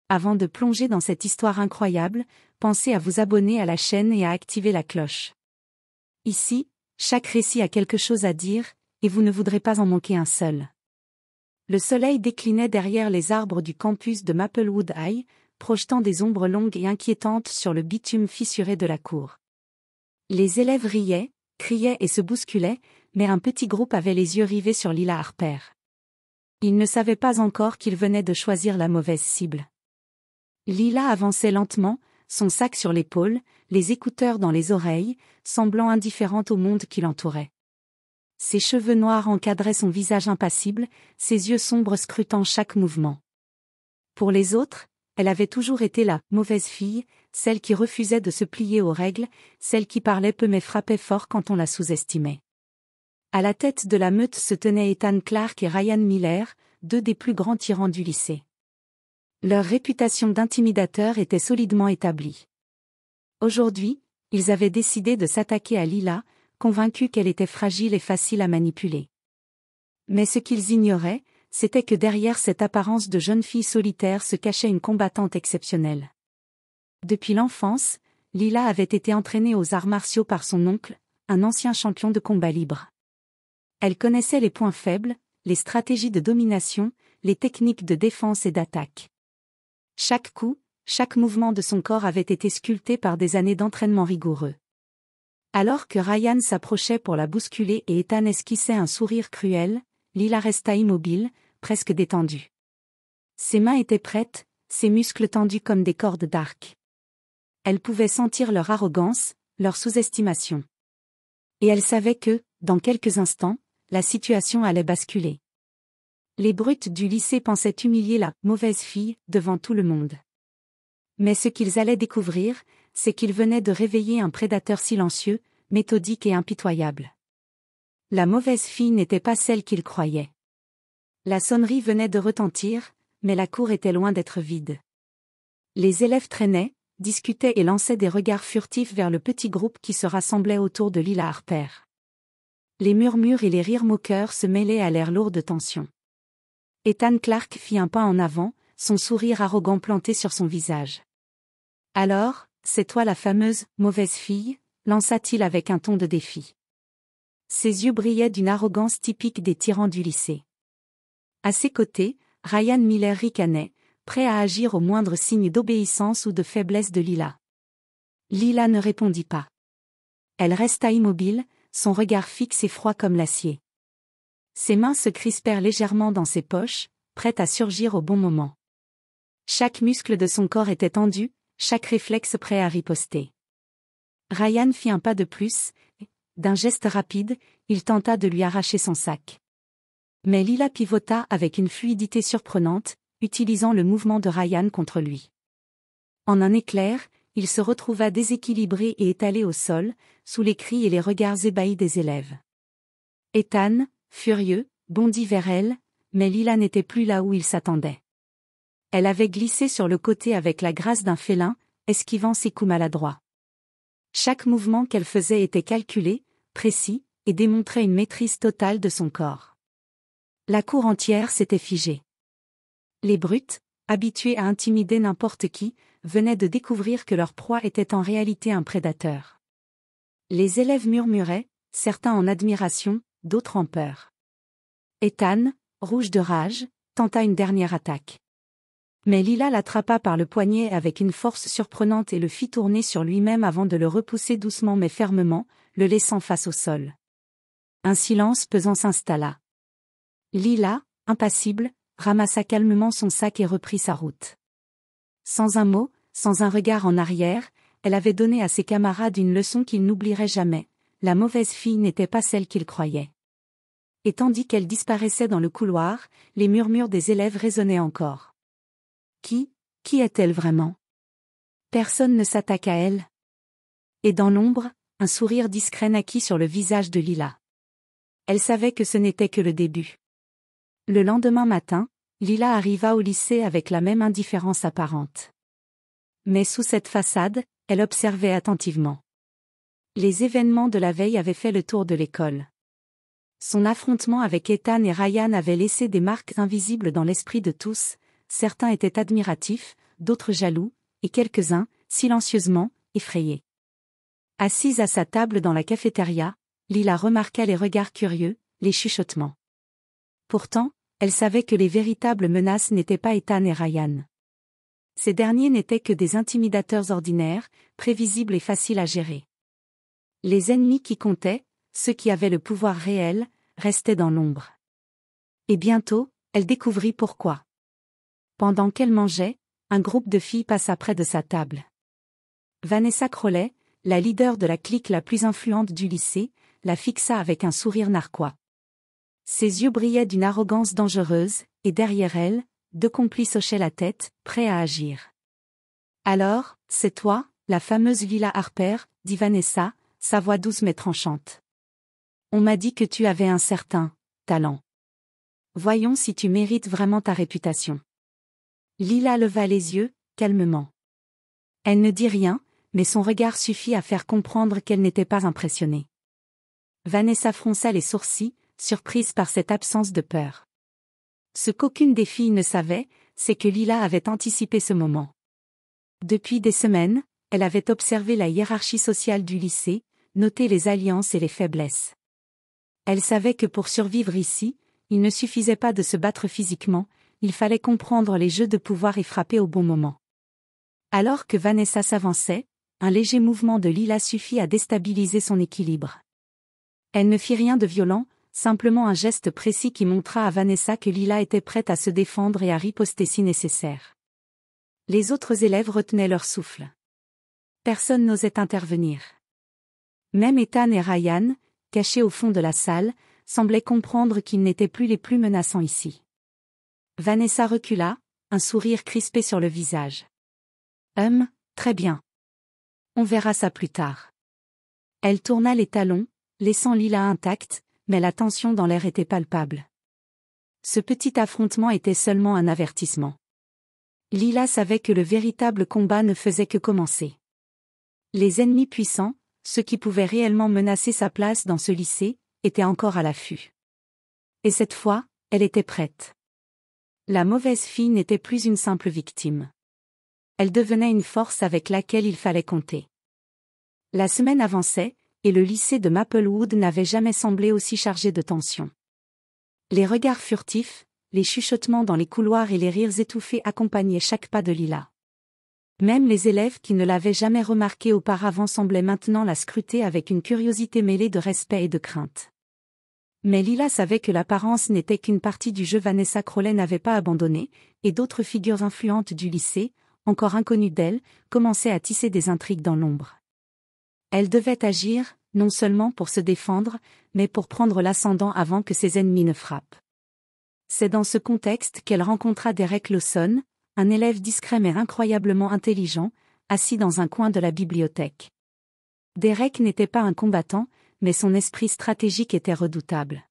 Avant de plonger dans cette histoire incroyable, pensez à vous abonner à la chaîne et à activer la cloche. Ici, chaque récit a quelque chose à dire, et vous ne voudrez pas en manquer un seul. Le soleil déclinait derrière les arbres du campus de Maplewood High, projetant des ombres longues et inquiétantes sur le bitume fissuré de la cour. Les élèves riaient, criaient et se bousculaient, mais un petit groupe avait les yeux rivés sur Lila Harper. Ils ne savaient pas encore qu'ils venaient de choisir la mauvaise cible. Lila avançait lentement, son sac sur l'épaule, les écouteurs dans les oreilles, semblant indifférente au monde qui l'entourait. Ses cheveux noirs encadraient son visage impassible, ses yeux sombres scrutant chaque mouvement. Pour les autres, elle avait toujours été la « mauvaise fille », celle qui refusait de se plier aux règles, celle qui parlait peu mais frappait fort quand on la sous-estimait. À la tête de la meute se tenaient Ethan Clark et Ryan Miller, deux des plus grands tyrans du lycée. Leur réputation d'intimidateurs était solidement établie. Aujourd'hui, ils avaient décidé de s'attaquer à Lila, convaincus qu'elle était fragile et facile à manipuler. Mais ce qu'ils ignoraient, c'était que derrière cette apparence de jeune fille solitaire se cachait une combattante exceptionnelle. Depuis l'enfance, Lila avait été entraînée aux arts martiaux par son oncle, un ancien champion de combat libre. Elle connaissait les points faibles, les stratégies de domination, les techniques de défense et d'attaque. Chaque coup, chaque mouvement de son corps avait été sculpté par des années d'entraînement rigoureux. Alors que Ryan s'approchait pour la bousculer et Ethan esquissait un sourire cruel, Lila resta immobile, presque détendue. Ses mains étaient prêtes, ses muscles tendus comme des cordes d'arc. Elle pouvait sentir leur arrogance, leur sous-estimation. Et elle savait que, dans quelques instants, la situation allait basculer. Les brutes du lycée pensaient humilier la « mauvaise fille » devant tout le monde. Mais ce qu'ils allaient découvrir, c'est qu'ils venaient de réveiller un prédateur silencieux, méthodique et impitoyable. La mauvaise fille n'était pas celle qu'ils croyaient. La sonnerie venait de retentir, mais la cour était loin d'être vide. Les élèves traînaient, discutaient et lançaient des regards furtifs vers le petit groupe qui se rassemblait autour de Lila Harper. Les murmures et les rires moqueurs se mêlaient à l'air lourd de tension. Ethan Clark fit un pas en avant, son sourire arrogant planté sur son visage. « Alors, c'est toi la fameuse « mauvaise fille » lança-t-il avec un ton de défi. Ses yeux brillaient d'une arrogance typique des tyrans du lycée. À ses côtés, Ryan Miller ricanait, prêt à agir au moindre signe d'obéissance ou de faiblesse de Lila. Lila ne répondit pas. Elle resta immobile, son regard fixe et froid comme l'acier. Ses mains se crispèrent légèrement dans ses poches, prêtes à surgir au bon moment. Chaque muscle de son corps était tendu, chaque réflexe prêt à riposter. Ryan fit un pas de plus, et, d'un geste rapide, il tenta de lui arracher son sac. Mais Lila pivota avec une fluidité surprenante, utilisant le mouvement de Ryan contre lui. En un éclair, il se retrouva déséquilibré et étalé au sol, sous les cris et les regards ébahis des élèves. Ethan, furieux, bondit vers elle, mais Lila n'était plus là où il s'attendait. Elle avait glissé sur le côté avec la grâce d'un félin, esquivant ses coups maladroits. Chaque mouvement qu'elle faisait était calculé, précis, et démontrait une maîtrise totale de son corps. La cour entière s'était figée. Les brutes, habitués à intimider n'importe qui, venaient de découvrir que leur proie était en réalité un prédateur. Les élèves murmuraient, certains en admiration, d'autres en peur. Ethan, rouge de rage, tenta une dernière attaque. Mais Lila l'attrapa par le poignet avec une force surprenante et le fit tourner sur lui-même avant de le repousser doucement mais fermement, le laissant face au sol. Un silence pesant s'installa. Lila, impassible, ramassa calmement son sac et reprit sa route. Sans un mot, sans un regard en arrière, elle avait donné à ses camarades une leçon qu'ils n'oublieraient jamais. La mauvaise fille n'était pas celle qu'ils croyaient. Et tandis qu'elle disparaissait dans le couloir, les murmures des élèves résonnaient encore. Qui est-elle vraiment? Personne ne s'attaque à elle. Et dans l'ombre, un sourire discret naquit sur le visage de Lila. Elle savait que ce n'était que le début. Le lendemain matin, Lila arriva au lycée avec la même indifférence apparente. Mais sous cette façade, elle observait attentivement. Les événements de la veille avaient fait le tour de l'école. Son affrontement avec Ethan et Ryan avait laissé des marques invisibles dans l'esprit de tous, certains étaient admiratifs, d'autres jaloux, et quelques-uns, silencieusement, effrayés. Assise à sa table dans la cafétéria, Lila remarqua les regards curieux, les chuchotements. Pourtant, elle savait que les véritables menaces n'étaient pas Ethan et Ryan. Ces derniers n'étaient que des intimidateurs ordinaires, prévisibles et faciles à gérer. Les ennemis qui comptaient, ceux qui avaient le pouvoir réel, restaient dans l'ombre. Et bientôt, elle découvrit pourquoi. Pendant qu'elle mangeait, un groupe de filles passa près de sa table. Vanessa Crowley, la leader de la clique la plus influente du lycée, la fixa avec un sourire narquois. Ses yeux brillaient d'une arrogance dangereuse, et derrière elle, deux complices hochaient la tête, prêts à agir. « Alors, c'est toi, la fameuse Lila Harper, dit Vanessa, sa voix douce mais tranchante. On m'a dit que tu avais un certain talent. Voyons si tu mérites vraiment ta réputation. » Lila leva les yeux, calmement. Elle ne dit rien, mais son regard suffit à faire comprendre qu'elle n'était pas impressionnée. Vanessa fronça les sourcils, surprise par cette absence de peur. Ce qu'aucune des filles ne savait, c'est que Lila avait anticipé ce moment. Depuis des semaines, elle avait observé la hiérarchie sociale du lycée, noté les alliances et les faiblesses. Elle savait que pour survivre ici, il ne suffisait pas de se battre physiquement, il fallait comprendre les jeux de pouvoir et frapper au bon moment. Alors que Vanessa s'avançait, un léger mouvement de Lila suffit à déstabiliser son équilibre. Elle ne fit rien de violent, simplement un geste précis qui montra à Vanessa que Lila était prête à se défendre et à riposter si nécessaire. Les autres élèves retenaient leur souffle. Personne n'osait intervenir. Même Ethan et Ryan, cachés au fond de la salle, semblaient comprendre qu'ils n'étaient plus les plus menaçants ici. Vanessa recula, un sourire crispé sur le visage. Très bien. On verra ça plus tard. Elle tourna les talons, laissant Lila intacte, mais la tension dans l'air était palpable. Ce petit affrontement était seulement un avertissement. Lila savait que le véritable combat ne faisait que commencer. Les ennemis puissants, ceux qui pouvaient réellement menacer sa place dans ce lycée, étaient encore à l'affût. Et cette fois, elle était prête. La mauvaise fille n'était plus une simple victime. Elle devenait une force avec laquelle il fallait compter. La semaine avançait, et le lycée de Maplewood n'avait jamais semblé aussi chargé de tension. Les regards furtifs, les chuchotements dans les couloirs et les rires étouffés accompagnaient chaque pas de Lila. Même les élèves qui ne l'avaient jamais remarquée auparavant semblaient maintenant la scruter avec une curiosité mêlée de respect et de crainte. Mais Lila savait que l'apparence n'était qu'une partie du jeu. Vanessa Crowley n'avait pas abandonné, et d'autres figures influentes du lycée, encore inconnues d'elle, commençaient à tisser des intrigues dans l'ombre. Elle devait agir, non seulement pour se défendre, mais pour prendre l'ascendant avant que ses ennemis ne frappent. C'est dans ce contexte qu'elle rencontra Derek Lawson, un élève discret mais incroyablement intelligent, assis dans un coin de la bibliothèque. Derek n'était pas un combattant, mais son esprit stratégique était redoutable.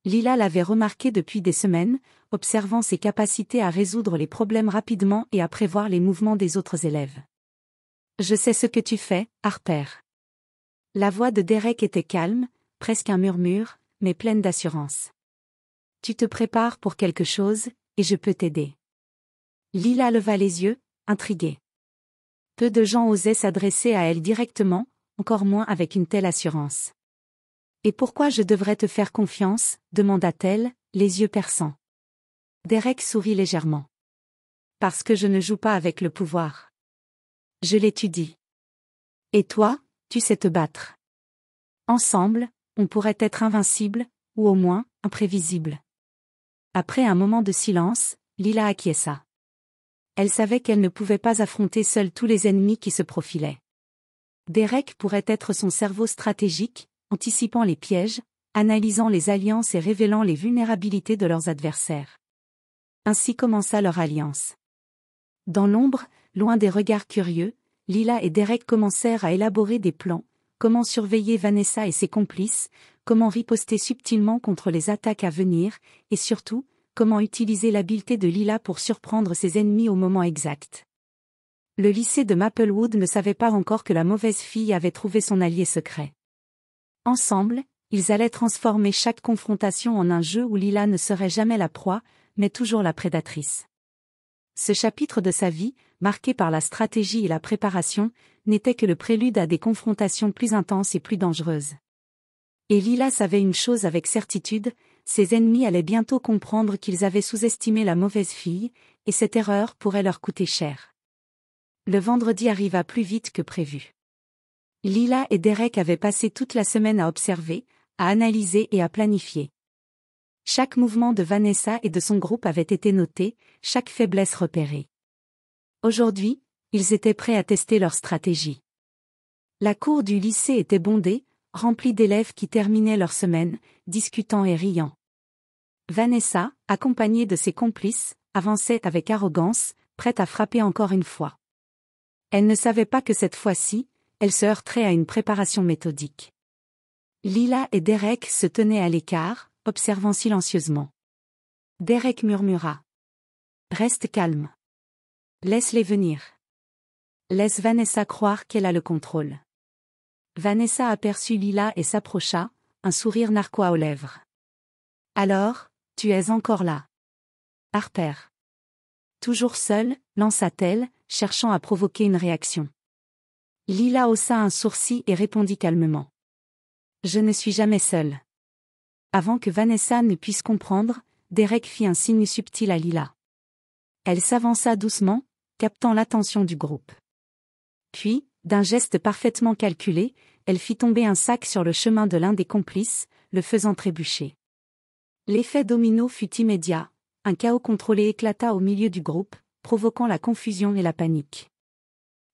Lila l'avait remarqué depuis des semaines, observant ses capacités à résoudre les problèmes rapidement et à prévoir les mouvements des autres élèves. « Je sais ce que tu fais, Harper. » La voix de Derek était calme, presque un murmure, mais pleine d'assurance. « Tu te prépares pour quelque chose, et je peux t'aider. » Lila leva les yeux, intriguée. Peu de gens osaient s'adresser à elle directement, encore moins avec une telle assurance. « Et pourquoi je devrais te faire confiance ?» demanda-t-elle, les yeux perçants. Derek sourit légèrement. « Parce que je ne joue pas avec le pouvoir. Je l'étudie. Et toi, tu sais te battre. Ensemble, on pourrait être invincible, ou au moins, imprévisible. » Après un moment de silence, Lila acquiesça. Elle savait qu'elle ne pouvait pas affronter seule tous les ennemis qui se profilaient. Derek pourrait être son cerveau stratégique, anticipant les pièges, analysant les alliances et révélant les vulnérabilités de leurs adversaires. Ainsi commença leur alliance. Dans l'ombre, loin des regards curieux, Lila et Derek commencèrent à élaborer des plans, comment surveiller Vanessa et ses complices, comment riposter subtilement contre les attaques à venir, et surtout, comment utiliser l'habileté de Lila pour surprendre ses ennemis au moment exact. Le lycée de Maplewood ne savait pas encore que la mauvaise fille avait trouvé son allié secret. Ensemble, ils allaient transformer chaque confrontation en un jeu où Lila ne serait jamais la proie, mais toujours la prédatrice. Ce chapitre de sa vie, marqué par la stratégie et la préparation, n'était que le prélude à des confrontations plus intenses et plus dangereuses. Et Lila savait une chose avec certitude, ses ennemis allaient bientôt comprendre qu'ils avaient sous-estimé la mauvaise fille, et cette erreur pourrait leur coûter cher. Le vendredi arriva plus vite que prévu. Lila et Derek avaient passé toute la semaine à observer, à analyser et à planifier. Chaque mouvement de Vanessa et de son groupe avait été noté, chaque faiblesse repérée. Aujourd'hui, ils étaient prêts à tester leur stratégie. La cour du lycée était bondée, remplie d'élèves qui terminaient leur semaine, discutant et riant. Vanessa, accompagnée de ses complices, avançait avec arrogance, prête à frapper encore une fois. Elle ne savait pas que cette fois-ci, elle se heurterait à une préparation méthodique. Lila et Derek se tenaient à l'écart, observant silencieusement. Derek murmura. « Reste calme. Laisse-les venir. Laisse Vanessa croire qu'elle a le contrôle. » Vanessa aperçut Lila et s'approcha, un sourire narquois aux lèvres. « Alors, tu es encore là. Harper. » Toujours seule, lança-t-elle, cherchant à provoquer une réaction. Lila haussa un sourcil et répondit calmement. « Je ne suis jamais seule. » Avant que Vanessa ne puisse comprendre, Derek fit un signe subtil à Lila. Elle s'avança doucement, captant l'attention du groupe. Puis, d'un geste parfaitement calculé, elle fit tomber un sac sur le chemin de l'un des complices, le faisant trébucher. L'effet domino fut immédiat, un chaos contrôlé éclata au milieu du groupe, provoquant la confusion et la panique.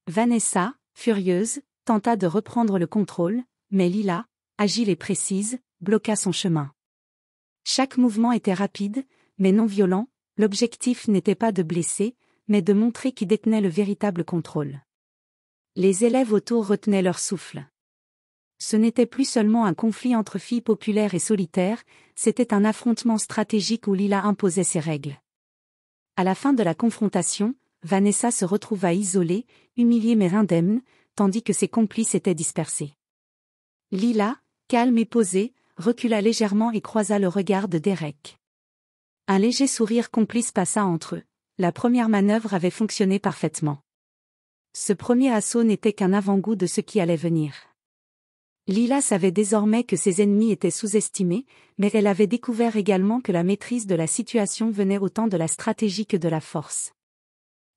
Vanessa, furieuse, tenta de reprendre le contrôle, mais Lila, agile et précise, bloqua son chemin. Chaque mouvement était rapide, mais non violent, l'objectif n'était pas de blesser, mais de montrer qui détenait le véritable contrôle. Les élèves autour retenaient leur souffle. Ce n'était plus seulement un conflit entre filles populaires et solitaires, c'était un affrontement stratégique où Lila imposait ses règles. À la fin de la confrontation, Vanessa se retrouva isolée, humiliée mais indemne, tandis que ses complices étaient dispersés. Lila, calme et posée, recula légèrement et croisa le regard de Derek. Un léger sourire complice passa entre eux. La première manœuvre avait fonctionné parfaitement. Ce premier assaut n'était qu'un avant-goût de ce qui allait venir. Lila savait désormais que ses ennemis étaient sous-estimés, mais elle avait découvert également que la maîtrise de la situation venait autant de la stratégie que de la force.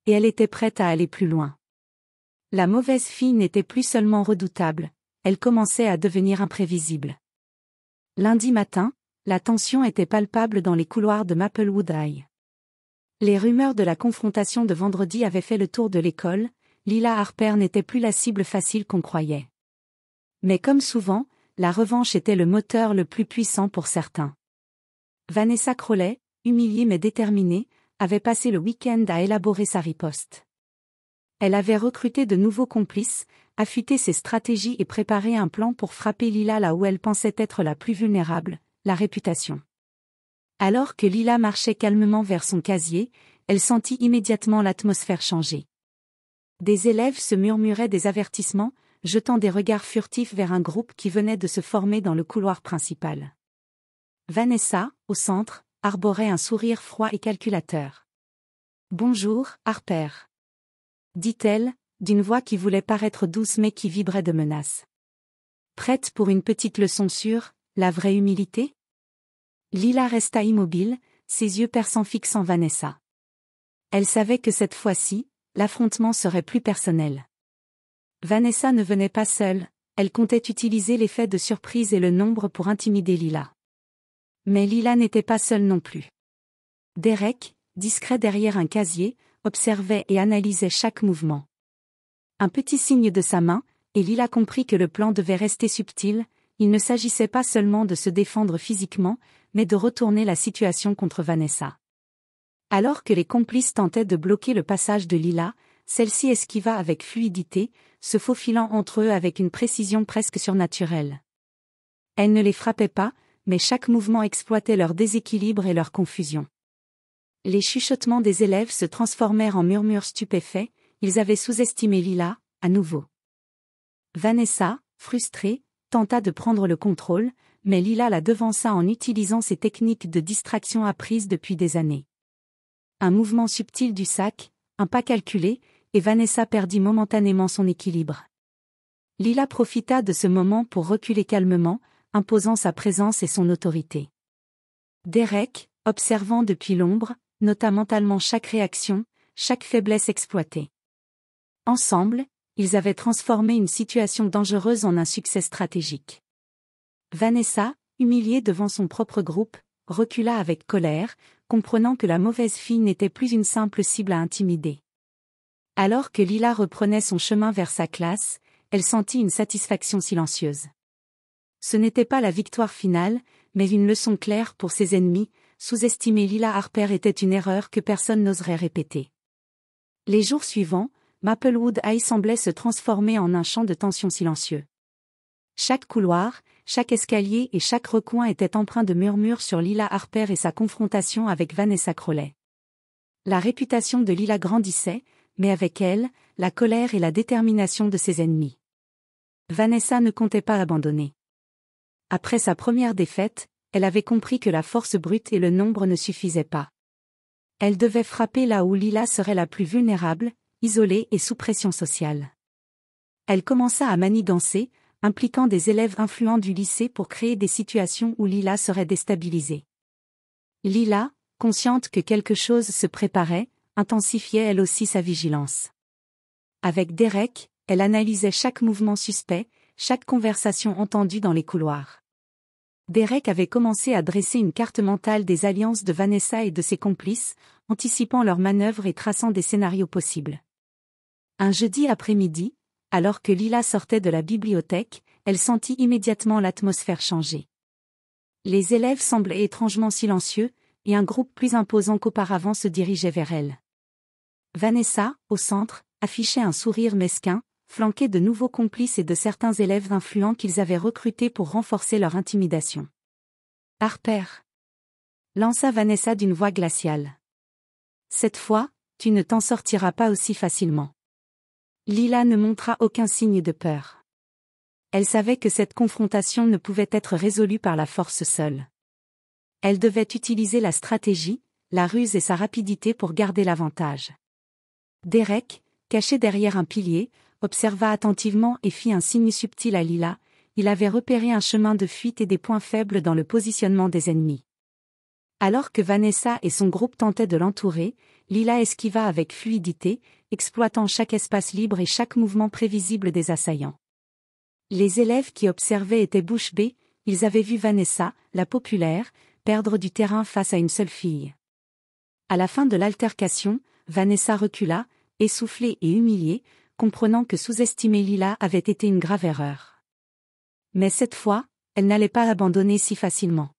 Et elle était prête à aller plus loin. La mauvaise fille n'était plus seulement redoutable, elle commençait à devenir imprévisible. Lundi matin, la tension était palpable dans les couloirs de Maplewood High. Les rumeurs de la confrontation de vendredi avaient fait le tour de l'école, Lila Harper n'était plus la cible facile qu'on croyait. Mais comme souvent, la revanche était le moteur le plus puissant pour certains. Vanessa Crowley, humiliée mais déterminée, avait passé le week-end à élaborer sa riposte. Elle avait recruté de nouveaux complices, affûté ses stratégies et préparé un plan pour frapper Lila là où elle pensait être la plus vulnérable, la réputation. Alors que Lila marchait calmement vers son casier, elle sentit immédiatement l'atmosphère changer. Des élèves se murmuraient des avertissements, jetant des regards furtifs vers un groupe qui venait de se former dans le couloir principal. Vanessa, au centre, arborait un sourire froid et calculateur. « Bonjour, Harper. » dit-elle, d'une voix qui voulait paraître douce mais qui vibrait de menace. Prête pour une petite leçon sur la vraie humilité? Lila resta immobile, ses yeux perçants fixant Vanessa. Elle savait que cette fois-ci, l'affrontement serait plus personnel. Vanessa ne venait pas seule, elle comptait utiliser l'effet de surprise et le nombre pour intimider Lila. Mais Lila n'était pas seule non plus. Derek, discret derrière un casier, observait et analysait chaque mouvement. Un petit signe de sa main, et Lila comprit que le plan devait rester subtil, il ne s'agissait pas seulement de se défendre physiquement, mais de retourner la situation contre Vanessa. Alors que les complices tentaient de bloquer le passage de Lila, celle-ci esquiva avec fluidité, se faufilant entre eux avec une précision presque surnaturelle. Elle ne les frappait pas, mais chaque mouvement exploitait leur déséquilibre et leur confusion. Les chuchotements des élèves se transformèrent en murmures stupéfaits, ils avaient sous-estimé Lila, à nouveau. Vanessa, frustrée, tenta de prendre le contrôle, mais Lila la devança en utilisant ses techniques de distraction apprises depuis des années. Un mouvement subtil du sac, un pas calculé, et Vanessa perdit momentanément son équilibre. Lila profita de ce moment pour reculer calmement, imposant sa présence et son autorité. Derek, observant depuis l'ombre, nota mentalement chaque réaction, chaque faiblesse exploitée. Ensemble, ils avaient transformé une situation dangereuse en un succès stratégique. Vanessa, humiliée devant son propre groupe, recula avec colère, comprenant que la mauvaise fille n'était plus une simple cible à intimider. Alors que Lila reprenait son chemin vers sa classe, elle sentit une satisfaction silencieuse. Ce n'était pas la victoire finale, mais une leçon claire pour ses ennemis. Sous-estimer Lila Harper était une erreur que personne n'oserait répéter. Les jours suivants, Maplewood High semblait se transformer en un champ de tension silencieux. Chaque couloir, chaque escalier et chaque recoin était empreint de murmures sur Lila Harper et sa confrontation avec Vanessa Crowley. La réputation de Lila grandissait, mais avec elle, la colère et la détermination de ses ennemis. Vanessa ne comptait pas abandonner. Après sa première défaite, elle avait compris que la force brute et le nombre ne suffisaient pas. Elle devait frapper là où Lila serait la plus vulnérable, isolée et sous pression sociale. Elle commença à manigancer, impliquant des élèves influents du lycée pour créer des situations où Lila serait déstabilisée. Lila, consciente que quelque chose se préparait, intensifiait elle aussi sa vigilance. Avec Derek, elle analysait chaque mouvement suspect, chaque conversation entendue dans les couloirs. Derek avait commencé à dresser une carte mentale des alliances de Vanessa et de ses complices, anticipant leurs manœuvres et traçant des scénarios possibles. Un jeudi après-midi, alors que Lila sortait de la bibliothèque, elle sentit immédiatement l'atmosphère changer. Les élèves semblaient étrangement silencieux, et un groupe plus imposant qu'auparavant se dirigeait vers elle. Vanessa, au centre, affichait un sourire mesquin, flanquée de nouveaux complices et de certains élèves influents qu'ils avaient recrutés pour renforcer leur intimidation. « Harper !» lança Vanessa d'une voix glaciale. « Cette fois, tu ne t'en sortiras pas aussi facilement. » Lila ne montra aucun signe de peur. Elle savait que cette confrontation ne pouvait être résolue par la force seule. Elle devait utiliser la stratégie, la ruse et sa rapidité pour garder l'avantage. Derek, caché derrière un pilier, observa attentivement et fit un signe subtil à Lila. Il avait repéré un chemin de fuite et des points faibles dans le positionnement des ennemis. Alors que Vanessa et son groupe tentaient de l'entourer, Lila esquiva avec fluidité, exploitant chaque espace libre et chaque mouvement prévisible des assaillants. Les élèves qui observaient étaient bouche bée, ils avaient vu Vanessa, la populaire, perdre du terrain face à une seule fille. À la fin de l'altercation, Vanessa recula, essoufflée et humiliée, comprenant que sous-estimer Lila avait été une grave erreur. Mais cette fois, elle n'allait pas abandonner si facilement.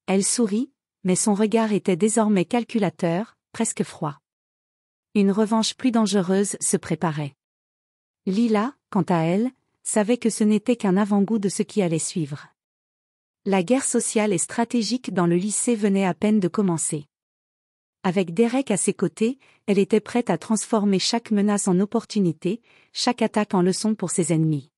Elle sourit, mais son regard était désormais calculateur, presque froid. Une revanche plus dangereuse se préparait. Lila, quant à elle, savait que ce n'était qu'un avant-goût de ce qui allait suivre. La guerre sociale et stratégique dans le lycée venait à peine de commencer. Avec Derek à ses côtés, elle était prête à transformer chaque menace en opportunité, chaque attaque en leçon pour ses ennemis.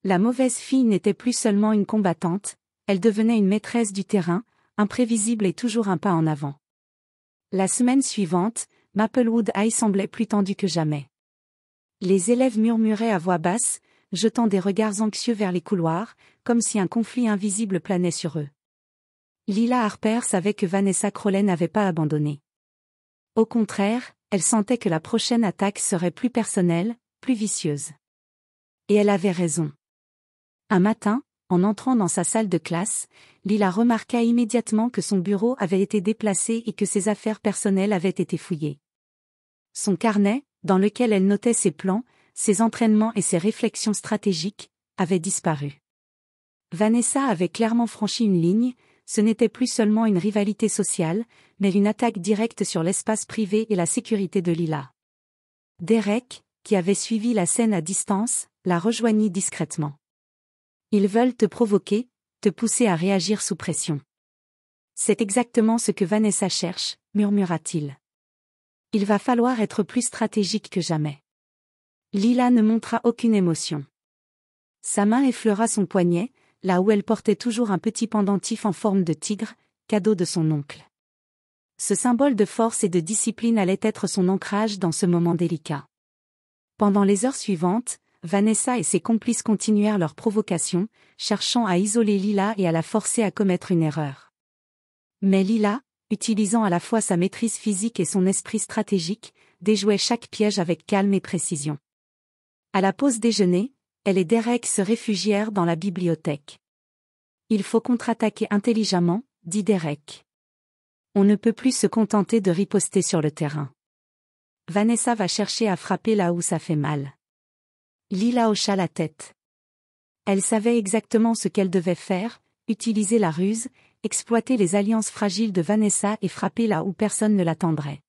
La mauvaise fille n'était plus seulement une combattante, elle devenait une maîtresse du terrain, imprévisible et toujours un pas en avant. La semaine suivante, Maplewood High semblait plus tendu que jamais. Les élèves murmuraient à voix basse, jetant des regards anxieux vers les couloirs, comme si un conflit invisible planait sur eux. Lila Harper savait que Vanessa Crowley n'avait pas abandonné. Au contraire, elle sentait que la prochaine attaque serait plus personnelle, plus vicieuse. Et elle avait raison. Un matin, en entrant dans sa salle de classe, Lila remarqua immédiatement que son bureau avait été déplacé et que ses affaires personnelles avaient été fouillées. Son carnet, dans lequel elle notait ses plans, ses entraînements et ses réflexions stratégiques, avait disparu. Vanessa avait clairement franchi une ligne. Ce n'était plus seulement une rivalité sociale, mais une attaque directe sur l'espace privé et la sécurité de Lila. Derek, qui avait suivi la scène à distance, la rejoignit discrètement. « Ils veulent te provoquer, te pousser à réagir sous pression. » « C'est exactement ce que Vanessa cherche, » murmura-t-il. « Il va falloir être plus stratégique que jamais. » Lila ne montra aucune émotion. Sa main effleura son poignet, là où elle portait toujours un petit pendentif en forme de tigre, cadeau de son oncle. Ce symbole de force et de discipline allait être son ancrage dans ce moment délicat. Pendant les heures suivantes, Vanessa et ses complices continuèrent leur provocation, cherchant à isoler Lila et à la forcer à commettre une erreur. Mais Lila, utilisant à la fois sa maîtrise physique et son esprit stratégique, déjouait chaque piège avec calme et précision. À la pause déjeuner, elle et Derek se réfugièrent dans la bibliothèque. Il faut contre-attaquer intelligemment, dit Derek. On ne peut plus se contenter de riposter sur le terrain. Vanessa va chercher à frapper là où ça fait mal. Lila hocha la tête. Elle savait exactement ce qu'elle devait faire, utiliser la ruse, exploiter les alliances fragiles de Vanessa et frapper là où personne ne l'attendrait.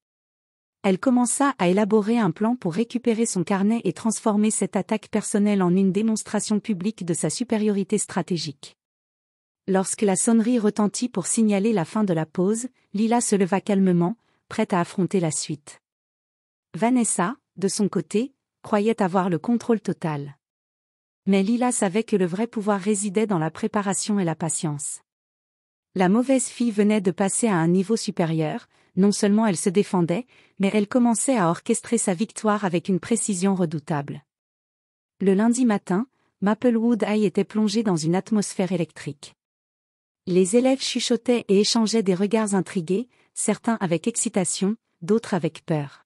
Elle commença à élaborer un plan pour récupérer son carnet et transformer cette attaque personnelle en une démonstration publique de sa supériorité stratégique. Lorsque la sonnerie retentit pour signaler la fin de la pause, Lila se leva calmement, prête à affronter la suite. Vanessa, de son côté, croyait avoir le contrôle total. Mais Lila savait que le vrai pouvoir résidait dans la préparation et la patience. La mauvaise fille venait de passer à un niveau supérieur, non seulement elle se défendait, mais elle commençait à orchestrer sa victoire avec une précision redoutable. Le lundi matin, Maplewood High était plongé dans une atmosphère électrique. Les élèves chuchotaient et échangeaient des regards intrigués, certains avec excitation, d'autres avec peur.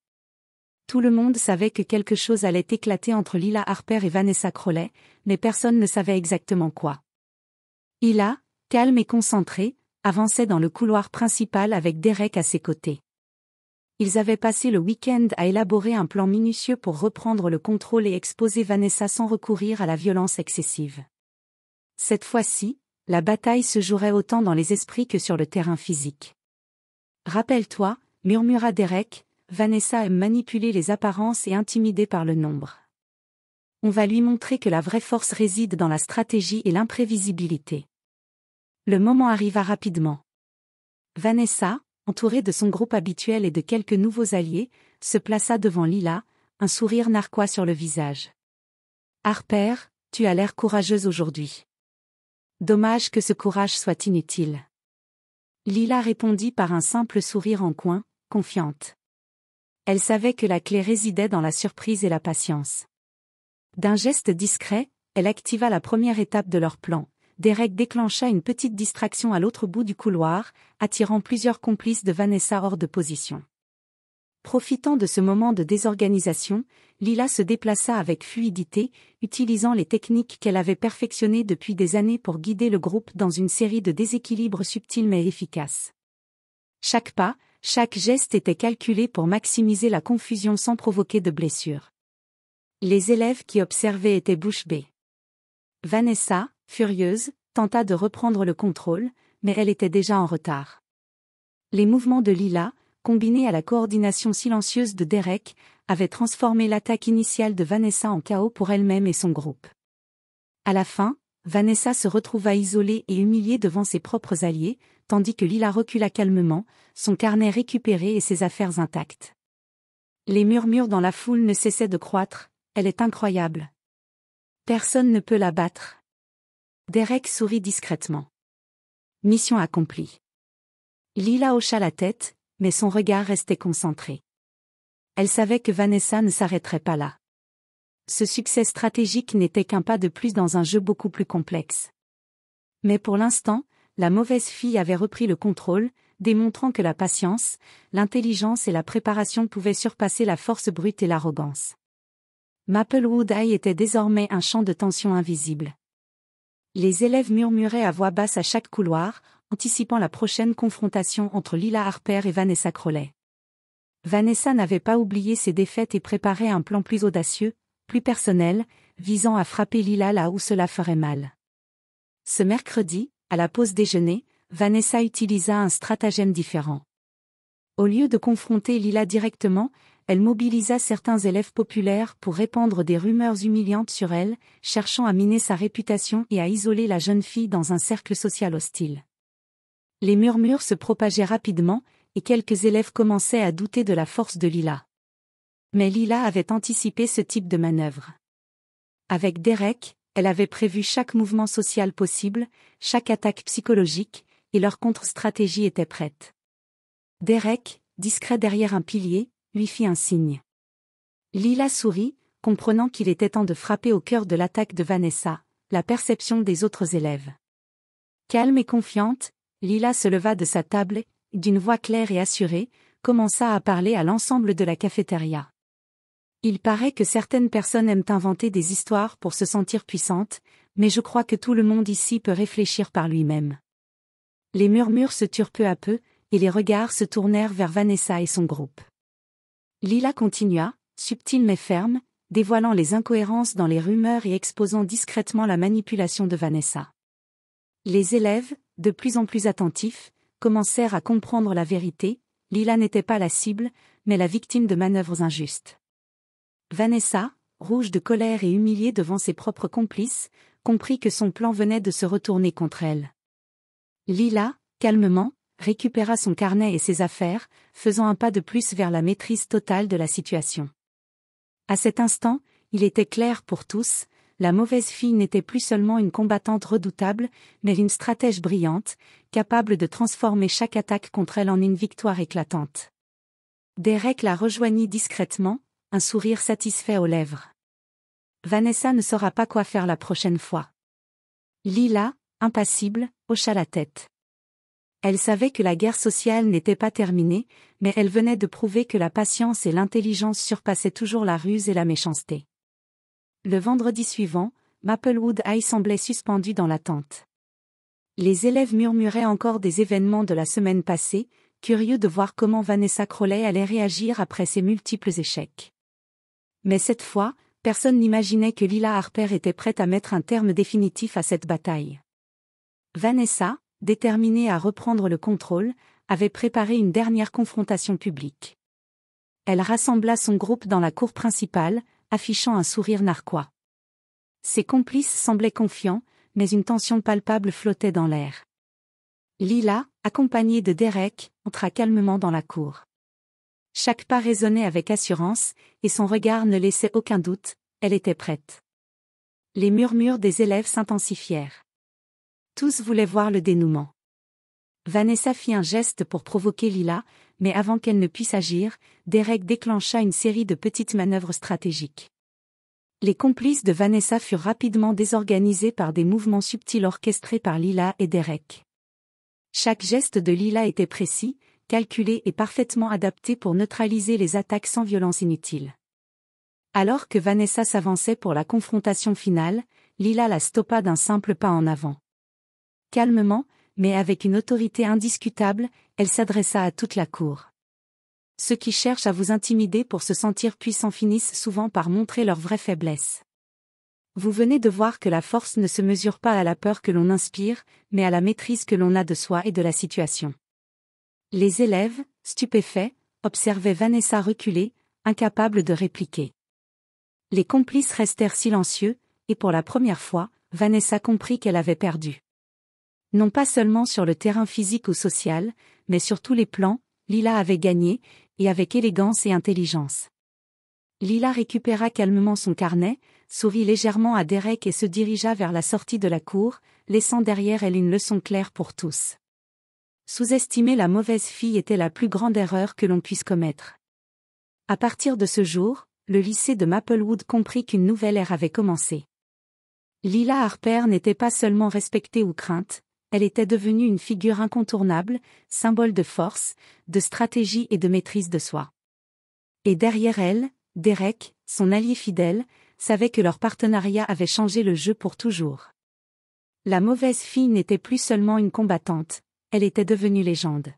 Tout le monde savait que quelque chose allait éclater entre Lila Harper et Vanessa Crowley, mais personne ne savait exactement quoi. Lila, calme et concentrée, avançait dans le couloir principal avec Derek à ses côtés. Ils avaient passé le week-end à élaborer un plan minutieux pour reprendre le contrôle et exposer Vanessa sans recourir à la violence excessive. Cette fois-ci, la bataille se jouerait autant dans les esprits que sur le terrain physique. « Rappelle-toi » murmura Derek, Vanessa aime manipuler les apparences et intimider par le nombre. On va lui montrer que la vraie force réside dans la stratégie et l'imprévisibilité. Le moment arriva rapidement. Vanessa, entourée de son groupe habituel et de quelques nouveaux alliés, se plaça devant Lila, un sourire narquois sur le visage. « Harper, tu as l'air courageuse aujourd'hui. Dommage que ce courage soit inutile. » Lila répondit par un simple sourire en coin, confiante. Elle savait que la clé résidait dans la surprise et la patience. D'un geste discret, elle activa la première étape de leur plan. Derek déclencha une petite distraction à l'autre bout du couloir, attirant plusieurs complices de Vanessa hors de position. Profitant de ce moment de désorganisation, Lila se déplaça avec fluidité, utilisant les techniques qu'elle avait perfectionnées depuis des années pour guider le groupe dans une série de déséquilibres subtils mais efficaces. Chaque pas, chaque geste était calculé pour maximiser la confusion sans provoquer de blessures. Les élèves qui observaient étaient bouche bée. Vanessa, furieuse, tenta de reprendre le contrôle, mais elle était déjà en retard. Les mouvements de Lila, combinés à la coordination silencieuse de Derek, avaient transformé l'attaque initiale de Vanessa en chaos pour elle-même et son groupe. À la fin, Vanessa se retrouva isolée et humiliée devant ses propres alliés, tandis que Lila recula calmement, son carnet récupéré et ses affaires intactes. Les murmures dans la foule ne cessaient de croître, elle est incroyable. Personne ne peut la battre. Derek sourit discrètement. Mission accomplie. Lila hocha la tête, mais son regard restait concentré. Elle savait que Vanessa ne s'arrêterait pas là. Ce succès stratégique n'était qu'un pas de plus dans un jeu beaucoup plus complexe. Mais pour l'instant, la mauvaise fille avait repris le contrôle, démontrant que la patience, l'intelligence et la préparation pouvaient surpasser la force brute et l'arrogance. Maplewood High était désormais un champ de tension invisible. Les élèves murmuraient à voix basse à chaque couloir, anticipant la prochaine confrontation entre Lila Harper et Vanessa Crowley. Vanessa n'avait pas oublié ses défaites et préparait un plan plus audacieux, plus personnel, visant à frapper Lila là où cela ferait mal. Ce mercredi, à la pause déjeuner, Vanessa utilisa un stratagème différent. Au lieu de confronter Lila directement, elle mobilisa certains élèves populaires pour répandre des rumeurs humiliantes sur elle, cherchant à miner sa réputation et à isoler la jeune fille dans un cercle social hostile. Les murmures se propageaient rapidement, et quelques élèves commençaient à douter de la force de Lila. Mais Lila avait anticipé ce type de manœuvre. Avec Derek, elle avait prévu chaque mouvement social possible, chaque attaque psychologique, et leur contre-stratégie était prête. Derek, discret derrière un pilier, lui fit un signe. Lila sourit, comprenant qu'il était temps de frapper au cœur de l'attaque de Vanessa, la perception des autres élèves. Calme et confiante, Lila se leva de sa table et, d'une voix claire et assurée, commença à parler à l'ensemble de la cafétéria. Il paraît que certaines personnes aiment inventer des histoires pour se sentir puissantes, mais je crois que tout le monde ici peut réfléchir par lui-même. Les murmures se turent peu à peu, et les regards se tournèrent vers Vanessa et son groupe. Lila continua, subtile mais ferme, dévoilant les incohérences dans les rumeurs et exposant discrètement la manipulation de Vanessa. Les élèves, de plus en plus attentifs, commencèrent à comprendre la vérité. Lila n'était pas la cible, mais la victime de manœuvres injustes. Vanessa, rouge de colère et humiliée devant ses propres complices, comprit que son plan venait de se retourner contre elle. Lila, calmement, récupéra son carnet et ses affaires, faisant un pas de plus vers la maîtrise totale de la situation. À cet instant, il était clair pour tous, la mauvaise fille n'était plus seulement une combattante redoutable, mais une stratège brillante, capable de transformer chaque attaque contre elle en une victoire éclatante. Derek la rejoignit discrètement, un sourire satisfait aux lèvres. Vanessa ne saura pas quoi faire la prochaine fois. Lila, impassible, hocha la tête. Elle savait que la guerre sociale n'était pas terminée, mais elle venait de prouver que la patience et l'intelligence surpassaient toujours la ruse et la méchanceté. Le vendredi suivant, Maplewood High semblait suspendu dans l'attente. Les élèves murmuraient encore des événements de la semaine passée, curieux de voir comment Vanessa Crowley allait réagir après ses multiples échecs. Mais cette fois, personne n'imaginait que Lila Harper était prête à mettre un terme définitif à cette bataille. Vanessa, déterminée à reprendre le contrôle, avait préparé une dernière confrontation publique. Elle rassembla son groupe dans la cour principale, affichant un sourire narquois. Ses complices semblaient confiants, mais une tension palpable flottait dans l'air. Lila, accompagnée de Derek, entra calmement dans la cour. Chaque pas résonnait avec assurance, et son regard ne laissait aucun doute, elle était prête. Les murmures des élèves s'intensifièrent. Tous voulaient voir le dénouement. Vanessa fit un geste pour provoquer Lila, mais avant qu'elle ne puisse agir, Derek déclencha une série de petites manœuvres stratégiques. Les complices de Vanessa furent rapidement désorganisés par des mouvements subtils orchestrés par Lila et Derek. Chaque geste de Lila était précis, calculé et parfaitement adapté pour neutraliser les attaques sans violence inutile. Alors que Vanessa s'avançait pour la confrontation finale, Lila la stoppa d'un simple pas en avant. Calmement, mais avec une autorité indiscutable, elle s'adressa à toute la cour. Ceux qui cherchent à vous intimider pour se sentir puissants finissent souvent par montrer leur vraie faiblesse. Vous venez de voir que la force ne se mesure pas à la peur que l'on inspire, mais à la maîtrise que l'on a de soi et de la situation. Les élèves, stupéfaits, observaient Vanessa reculer, incapable de répliquer. Les complices restèrent silencieux, et pour la première fois, Vanessa comprit qu'elle avait perdu. Non pas seulement sur le terrain physique ou social, mais sur tous les plans, Lila avait gagné, et avec élégance et intelligence. Lila récupéra calmement son carnet, sourit légèrement à Derek et se dirigea vers la sortie de la cour, laissant derrière elle une leçon claire pour tous. Sous-estimer la mauvaise fille était la plus grande erreur que l'on puisse commettre. À partir de ce jour, le lycée de Maplewood comprit qu'une nouvelle ère avait commencé. Lila Harper n'était pas seulement respectée ou crainte, elle était devenue une figure incontournable, symbole de force, de stratégie et de maîtrise de soi. Et derrière elle, Derek, son allié fidèle, savait que leur partenariat avait changé le jeu pour toujours. La mauvaise fille n'était plus seulement une combattante, elle était devenue légende.